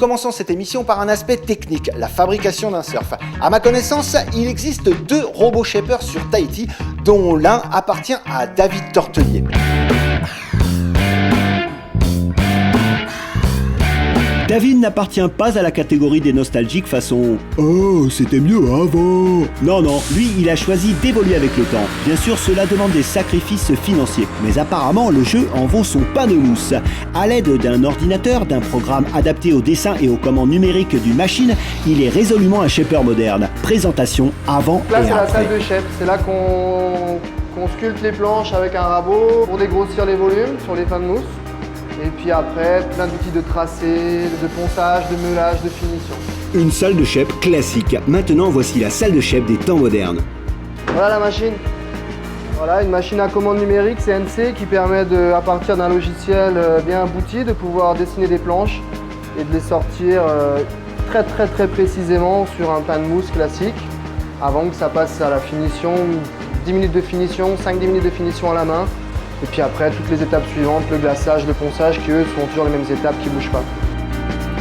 commençons cette émission par un aspect technique, la fabrication d'un surf. À ma connaissance, il existe 2 robots shapers sur Tahiti, dont l'un appartient à David Tortelier. David n'appartient pas à la catégorie des nostalgiques façon « Oh, c'était mieux avant ». Non, lui, il a choisi d'évoluer avec le temps. Bien sûr, cela demande des sacrifices financiers, mais apparemment, le jeu en vaut son pain-de-mousse. À l'aide d'un ordinateur, d'un programme adapté au dessin et aux commandes numériques d'une machine, il est résolument un shaper moderne. Présentation avant là, et après. Là, c'est la salle de shape. C'est là qu'on sculpte les planches avec un rabot pour dégrossir les volumes sur les fins de mousse. Et puis après, plein d'outils de tracé, de ponçage, de meulage, de finition. Une salle de shape classique. Maintenant, voici la salle de shape des temps modernes. Voilà la machine. Voilà, une machine à commande numérique CNC qui permet à partir d'un logiciel bien abouti, de pouvoir dessiner des planches et de les sortir très précisément sur un pain de mousse classique avant que ça passe à la finition, 10 minutes de finition, 5-10 minutes de finition à la main. Et puis après, toutes les étapes suivantes, le glaçage, le ponçage, qui eux sont toujours les mêmes étapes, qui ne bougent pas.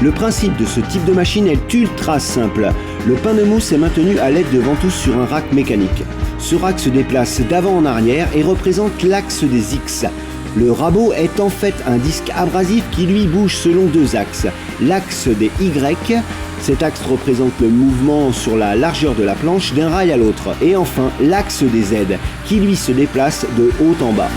Le principe de ce type de machine est ultra simple. Le pain de mousse est maintenu à l'aide de ventouses sur un rack mécanique. Ce rack se déplace d'avant en arrière et représente l'axe des X. Le rabot est en fait un disque abrasif qui lui bouge selon 2 axes. L'axe des Y, cet axe représente le mouvement sur la largeur de la planche d'un rail à l'autre. Et enfin, l'axe des Z, qui lui se déplace de haut en bas.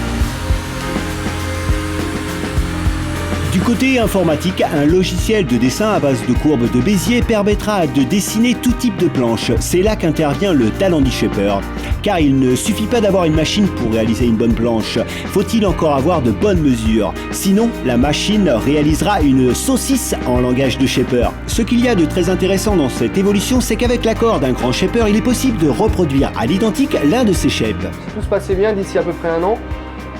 Du côté informatique, un logiciel de dessin à base de courbes de Bézier permettra de dessiner tout type de planche. C'est là qu'intervient le talent du shaper. Car il ne suffit pas d'avoir une machine pour réaliser une bonne planche. Faut-il encore avoir de bonnes mesures? Sinon, la machine réalisera une saucisse en langage de shaper. Ce qu'il y a de très intéressant dans cette évolution, c'est qu'avec l'accord d'un grand shaper, il est possible de reproduire à l'identique l'un de ses shapes. Si tout se passait bien d'ici à peu près 1 an,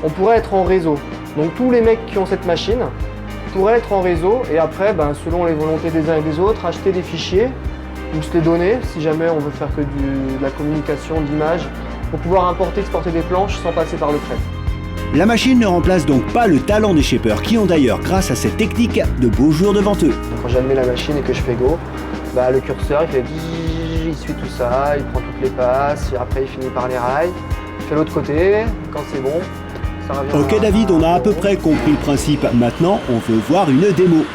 on pourrait être en réseau. Donc tous les mecs qui ont cette machine pourraient être en réseau et après, selon les volontés des uns et des autres, acheter des fichiers ou se les donner si jamais on veut faire que de la communication, d'image, pour pouvoir importer, exporter des planches sans passer par le trade. La machine ne remplace donc pas le talent des shapers qui ont d'ailleurs, grâce à cette technique, de beaux jours devant eux. Quand j'admets la machine et que je fais go, le curseur il fait il suit tout ça, il prend toutes les passes, et après il finit par les rails, il fait l'autre côté, quand c'est bon. Ok David, on a à peu près compris le principe. Maintenant, on veut voir une démo.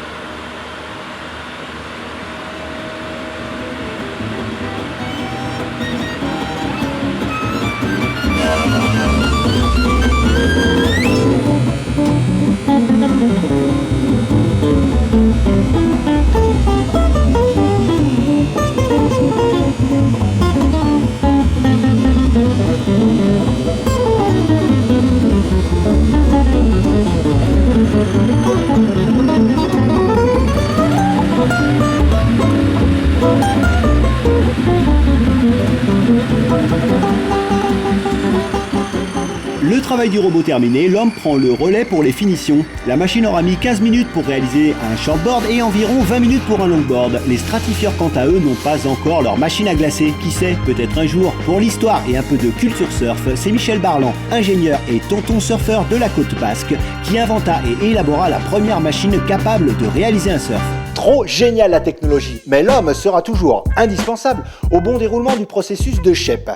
Le travail du robot terminé, l'homme prend le relais pour les finitions. La machine aura mis 15 minutes pour réaliser un shortboard et environ 20 minutes pour un longboard. Les stratifieurs, quant à eux, n'ont pas encore leur machine à glacer. Qui sait, peut-être un jour. Pour l'histoire et un peu de culture surf, c'est Michel Barland, ingénieur et tonton surfeur de la côte basque, qui inventa et élabora la première machine capable de réaliser un surf. Trop génial la technologie, mais l'homme sera toujours indispensable au bon déroulement du processus de shape.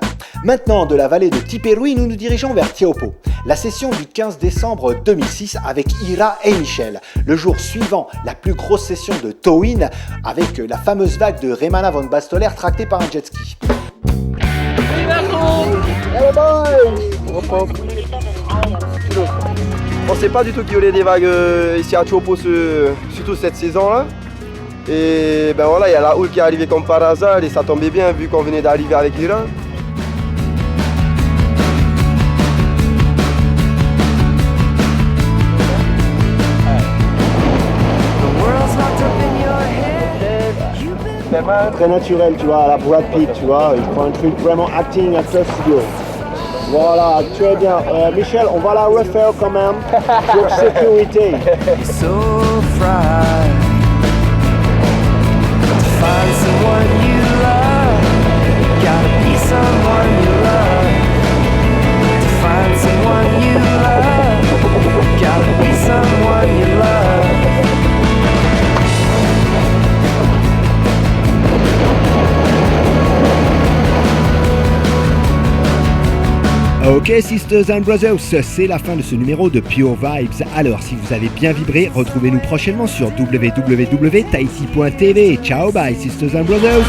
Maintenant, de la vallée de Tiperui, nous nous dirigeons vers Taupo. La session du 15 décembre 2006 avec Ira et Michel. Le jour suivant, la plus grosse session de Towin avec la fameuse vague de Remana von Bastoler tractée par un jet ski. Hello boys! On sait pas du tout qu'il y aurait des vagues ici à Taupo, surtout cette saison-là. Et voilà, il y a la houle qui est arrivée comme par hasard et ça tombait bien vu qu'on venait d'arriver avec Ira. Très naturel, tu vois, à la Brad Pitt, tu vois, il prend un truc vraiment acting, acteur studio. Voilà, très bien. Michel, on va la refaire quand même pour sécurité. Find someone you love, gotta be someone you love. To find someone you love, gotta be someone you love. Ok Sisters and Brothers, c'est la fin de ce numéro de Pure Vibes. Alors si vous avez bien vibré, retrouvez-nous prochainement sur www.tahiti.tv. Ciao, bye Sisters and Brothers.